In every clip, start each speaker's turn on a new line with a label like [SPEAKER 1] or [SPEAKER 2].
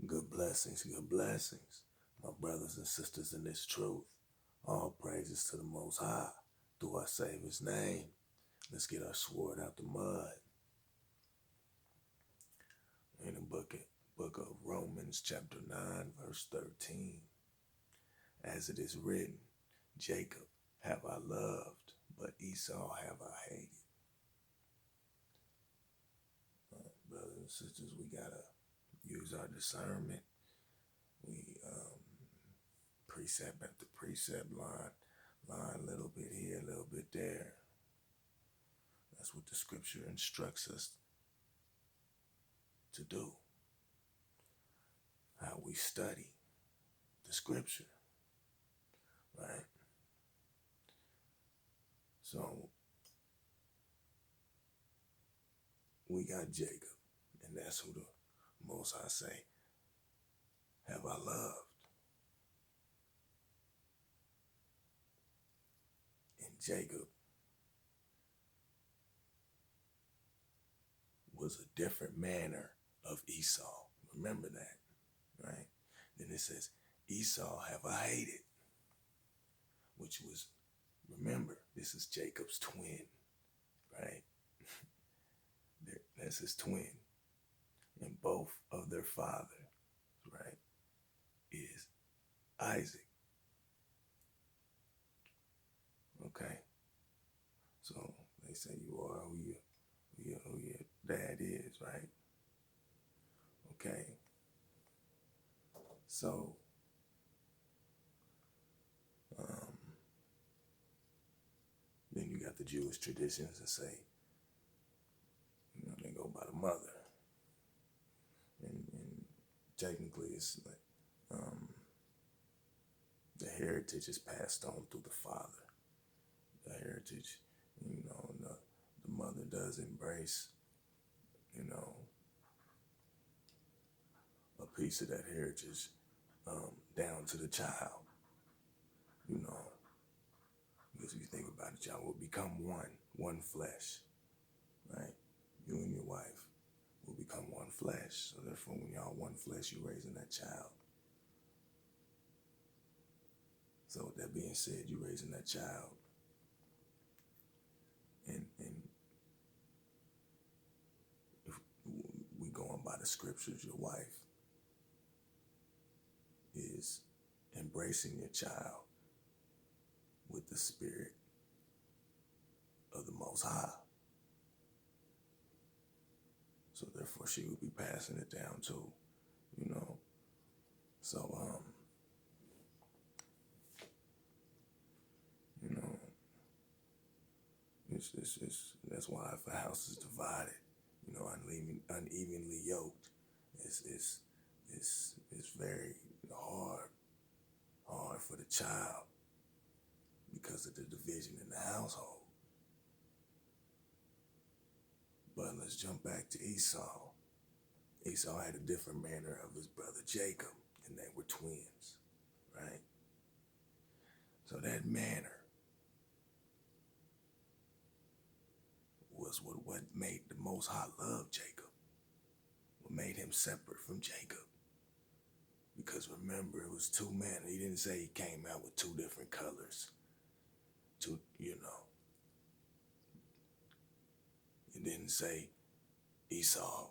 [SPEAKER 1] Good blessings, my brothers and sisters in this truth. All praises to the Most High through our Savior's name. Let's get our sword out the mud. In the book of Romans, chapter 9, verse 13. As it is written, Jacob have I loved, but Esau have I hated. Brothers and sisters, we gotta use our discernment. We precept after precept, line a little bit here, a little bit there. That's what the scripture instructs us to do. How we study the scripture, right? So we got Jacob, and that's who the Most High say, have I loved. And Jacob was a different manner of Esau. Remember that, right? Then it says, Esau have I hated, which was, remember, this is Jacob's twin, right? That's his twin. And both of their father, right, is Isaac. Okay? So they say you are who your dad is, right? Okay. So, then you got the Jewish traditions that say, they go by the mother. And technically it's like, the heritage is passed on through the father. The heritage, the mother does embrace, a piece of that heritage down to the child, because if you think about it, y'all will become one flesh, right? You and your wife will become one flesh. So therefore, when y'all one flesh, you're raising that child. So with that being said, you're raising that child, and if we going by the scriptures, your wife is embracing your child with the spirit of the Most High. So therefore she would be passing it down too, So, that's why if a house is divided, unevenly yoked, it's very hard for the child because of the division in the household. But let's jump back to Esau. Esau had a different manner of his brother Jacob, and they were twins, right? So that manner was what made the Most High love Jacob, what made him separate from Jacob. Because remember, it was two men. He didn't say he came out with two different colors. It didn't say Esau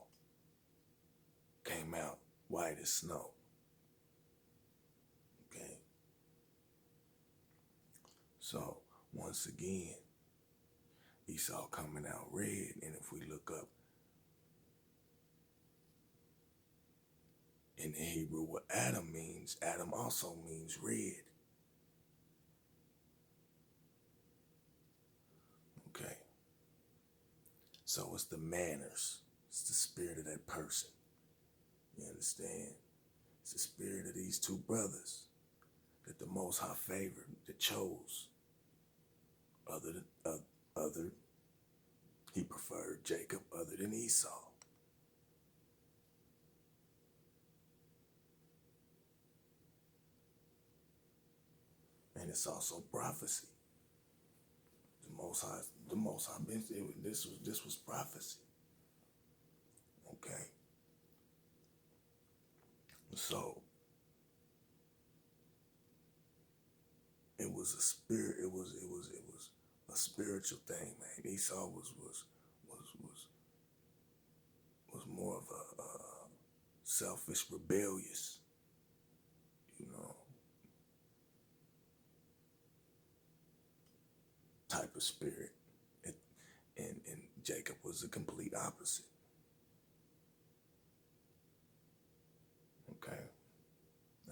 [SPEAKER 1] came out white as snow. Okay? So, once again, Esau coming out red, and if we look up in the Hebrew what Adam means, Adam also means red. Okay? So it's the manners, it's the spirit of that person. You understand? It's the spirit of these two brothers that the Most High favored, that chose. He preferred Jacob other than Esau. And it's also prophecy. The Most High, this was prophecy. Okay. So it was a spirit. It was a spiritual thing, man. Esau was more of a selfish, rebellious, you know, type of spirit. It, and Jacob was the complete opposite. Okay,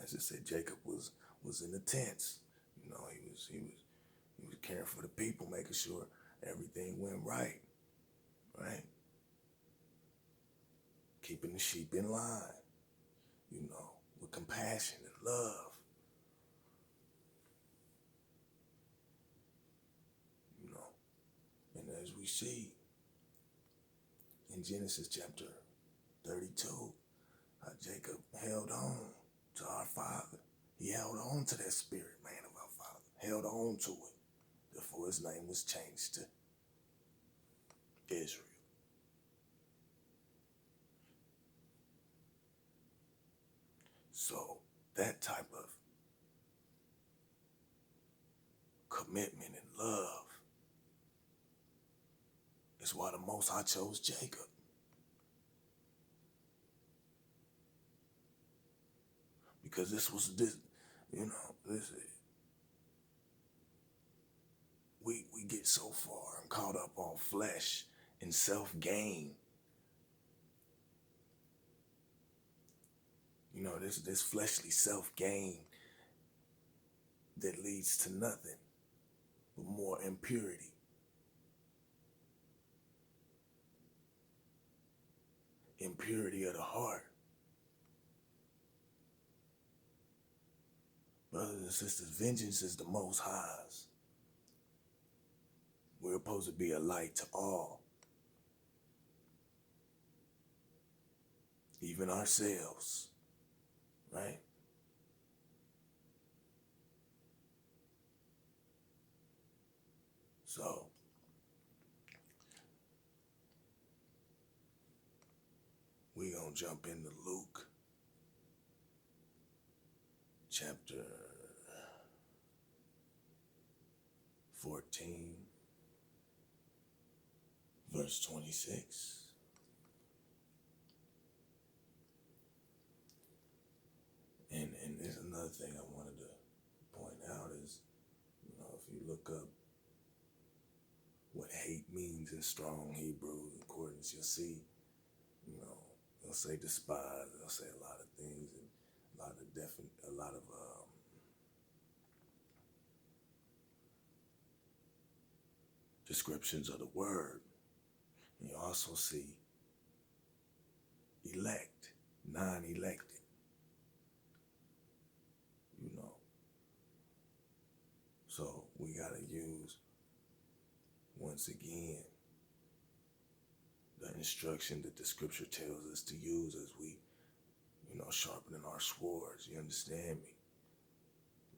[SPEAKER 1] as I said, Jacob was in the tents. You know, he was caring for the people, making sure everything went right, right? Keeping the sheep in line, you know, with compassion and love, you know. And as we see in Genesis chapter 32, how Jacob held on to our father. He held on to that spirit, man, of our father. Held on to it. Therefore, his name was changed to Israel. So that type of commitment and love is why the Most High chose Jacob. Because this, you know, we get so far and caught up on flesh and self-gain. You know, this fleshly self-gain that leads to nothing but more impurity. Impurity of the heart. Brothers and sisters, vengeance is the Most High's. We're supposed to be a light to all, even ourselves, right? So, we gonna jump into Luke chapter 14, verse 26. And there's another thing I wanted to point out is, you know, if you look up what hate means in strong Hebrew concordance, you'll see, you know, they'll say despise, they'll say a lot of things, and a lot of descriptions of the word. And you also see elect, non-elected, you know. So we gotta use, once again, the instruction that the scripture tells us to use as we, you know, sharpening our swords. You understand me?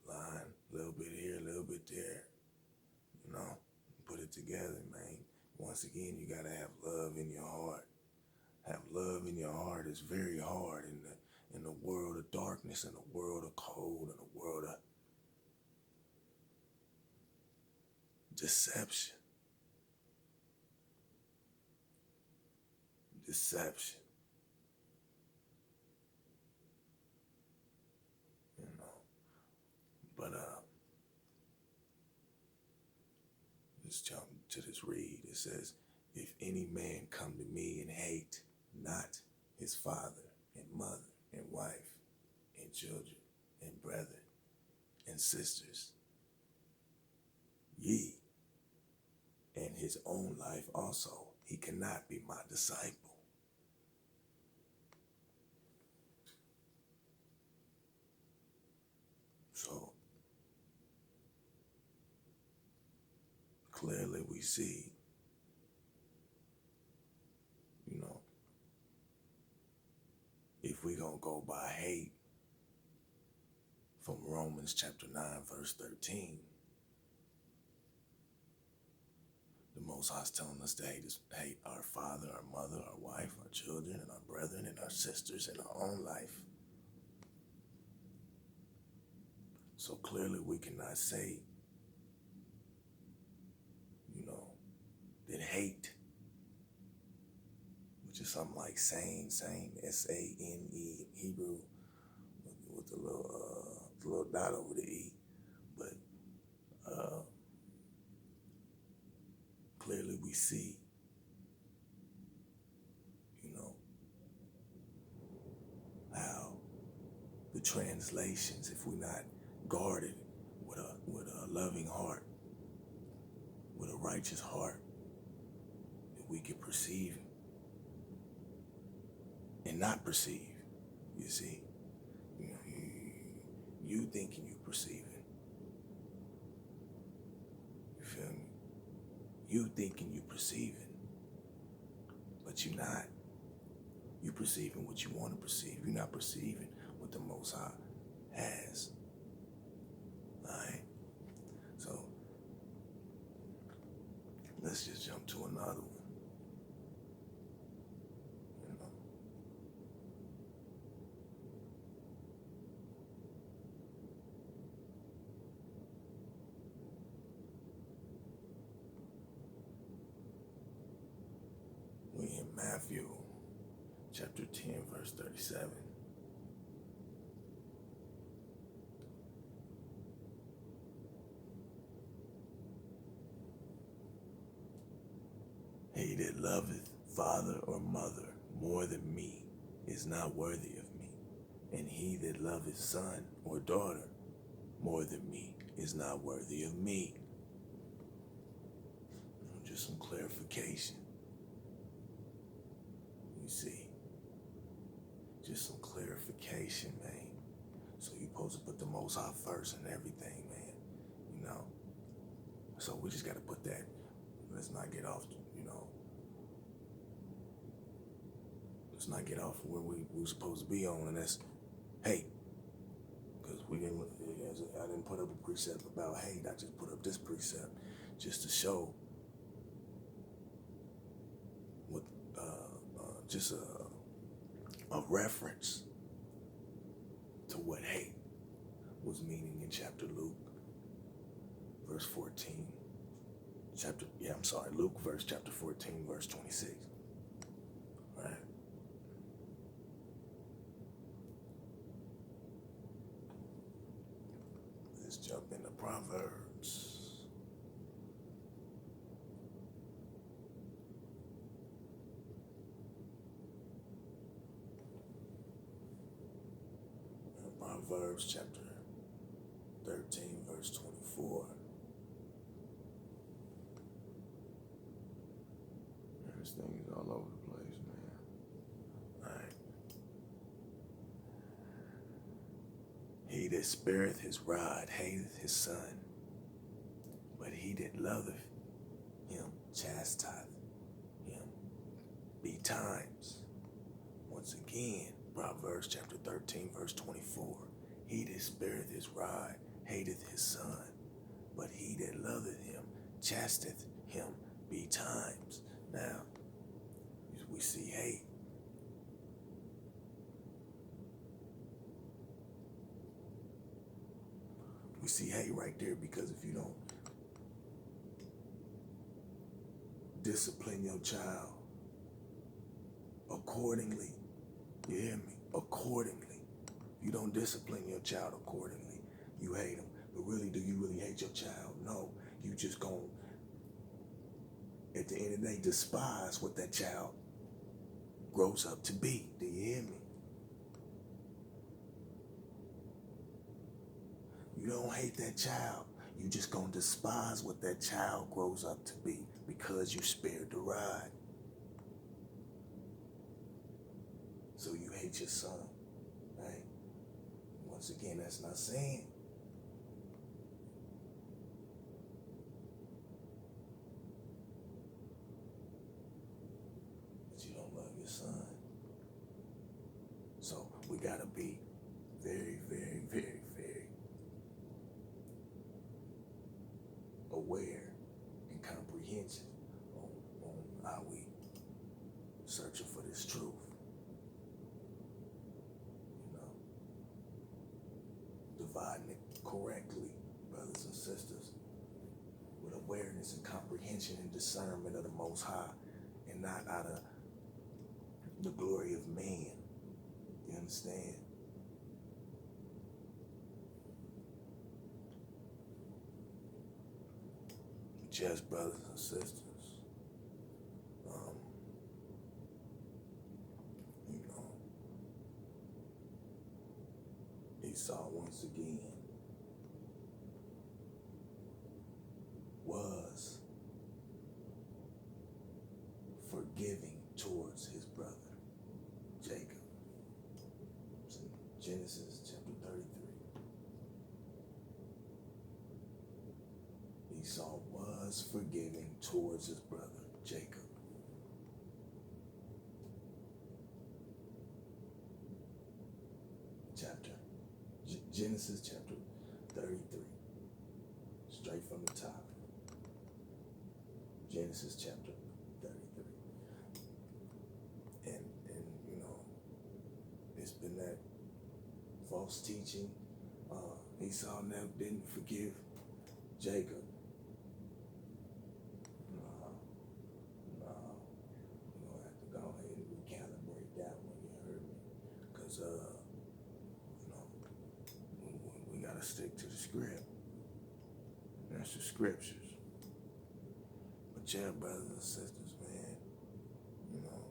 [SPEAKER 1] Line, a little bit here, a little bit there, you know, put it together, man. Once again, you gotta have love in your heart. Have love in your heart is very hard in the world of darkness, in the world of cold, in the world of deception. Deception. You know. But let's jump to this read. It says, if any man come to me and hate not his father and mother and wife and children and brethren and sisters, ye, and his own life also, he cannot be my disciple. So clearly we see, you know, if we gonna go by hate from Romans chapter 9, verse 13, the Most High is telling us to hate our father, our mother, our wife, our children, and our brethren, and our sisters, and our own life. So clearly we cannot say, that hate, which is something like sane, S-A-N-E, Hebrew, with the little dot over the E. But clearly we see, how the translations, if we're not guarded with a loving heart, with a righteous heart, that we can perceive and not perceive. You see, you thinking you perceiving. You feel me? You thinking you perceiving, but you're not. You perceiving what you want to perceive. You're not perceiving what the Most High has. Alright? So let's just jump to another one. We in Matthew chapter 10, verse 37. He that loveth father or mother more than me is not worthy of me. And he that loveth son or daughter more than me is not worthy of me. Just some clarification. You see, just some clarification, man. So you're supposed to put the Most High first in everything, man. So we just got to put that. Let's not get off, let's not get off where we're supposed to be on, and that's hate. Because I didn't put up a precept about hate. I just put up this precept just to show what, just a reference to what hate was meaning in chapter Luke, verse 14. Luke chapter 14, verse 26. Right? Let's jump into Proverbs. Proverbs chapter 13, verse 24. This thing is all over the place, man. All right. He that spareth his rod hateth his son, but he that loveth him chastiseth him betimes. Once again, Proverbs chapter 13, verse 24. He that spareth his rod hateth his son, but he that loveth him chastiseth him betimes. Now, we see hate. We see hate right there, because if you don't discipline your child accordingly, you hear me? Accordingly. You don't discipline your child accordingly, you hate them. But really, do you really hate your child? No. You just gonna, at the end of the day, despise what that child grows up to be. Do you hear me? You don't hate that child. You just gonna despise what that child grows up to be because you spared the rod. So you hate your son, right? Once again, that's not saying that you don't love your son. So we gotta be very, very, very, very aware and comprehensive on how we searching for this truth. The dividing it correctly, brothers and sisters, with awareness and comprehension and discernment of the Most High, and not out of the glory of man. You understand? Just brothers and sisters, you know, Esau once again was forgiving towards his brother Jacob. It's in Genesis chapter 33. Esau was forgiving towards his brother Jacob. Genesis chapter 33. Straight from the top. Genesis chapter 33. And you know, it's been that false teaching. Esau never didn't forgive Jacob. No. You're gonna have to go ahead and recalibrate that one, you heard me? Because you know, we gotta stick to the script. That's the scriptures. But yeah, brothers and sisters, man, you know,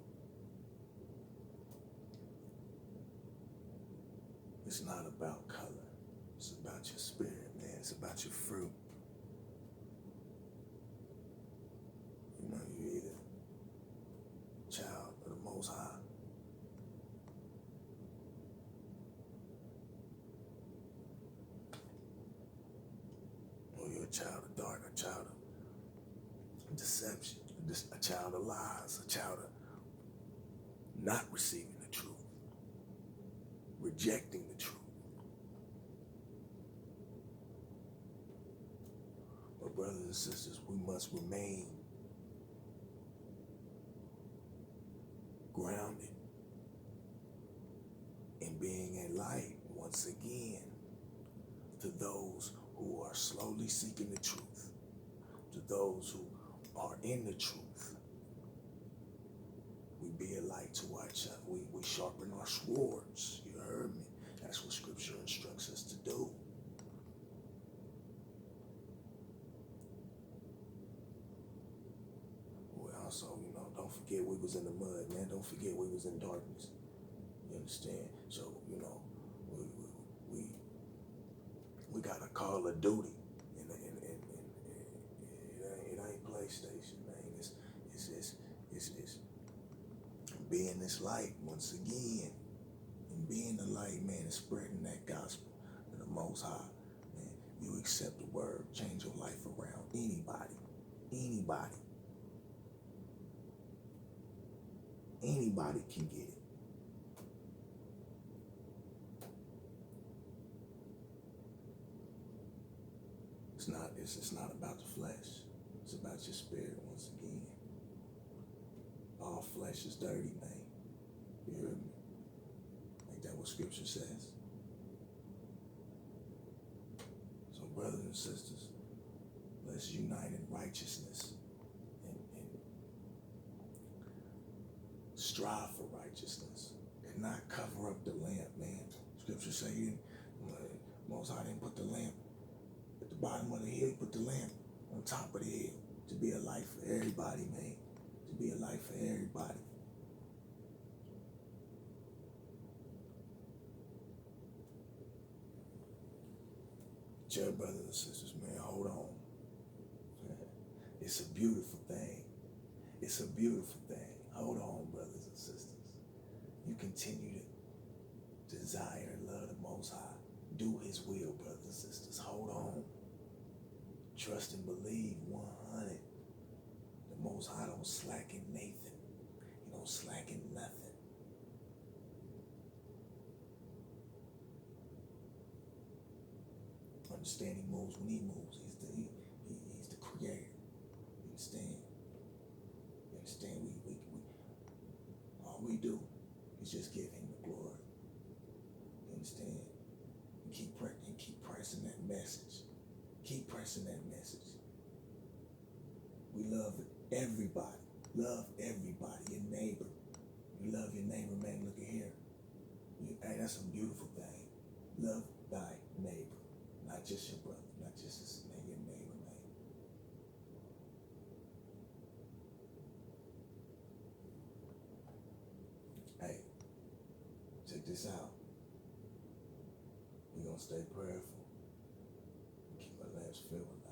[SPEAKER 1] it's not about color. It's about your spirit, man. It's about your fruit. You know, you're either a child of the Most High, or you're a child of dark, a child of deception, a child of lies, a child of not receiving the truth, rejecting the truth. But brothers and sisters, we must remain grounded in being a light once again to those who are slowly seeking the truth, to those who are in the truth. We be a light to our child. We sharpen our swords. You heard me? That's what Scripture instructs us to do. We also, you know, don't forget we was in the mud, man. Don't forget we was in darkness. You understand? So, you know, we got a call of duty. It ain't PlayStation, man. It's being this light once again. And being the light, man, is spreading that gospel of the Most High. Man, you accept the word, change your life around. Anybody. Anybody can get it. It's not about the flesh. It's about your spirit once again. All flesh is dirty, man. You heard me? Ain't that what Scripture says? So brothers and sisters, let's unite in righteousness and strive for righteousness and not cover up the lamp, man. Scripture say Most High didn't put the lamp at the bottom of the hill, he put the lamp on top of the hill to be a light for everybody, man. To be a light for everybody. Dear brothers and sisters, man, hold on. It's a beautiful thing. It's a beautiful thing. Hold on, brothers and sisters. You continue to desire and love the Most High. Do His will, brothers and sisters. Hold on. Trust and believe 100. The Most High don't slacken Nathan. He don't slacken nothing. Understand He moves when He moves. He's the creator. You understand? You understand? We all we do is just give Him the glory. You understand? And keep immersed in that message. We love everybody. Love everybody. Your neighbor. You love your neighbor, man. Look at here. Hey, that's a beautiful thing. Love thy neighbor. Not just your brother. Not just his name, your neighbor, man. Hey, check this out. We're going to stay prayerful. Keep our lamps filled with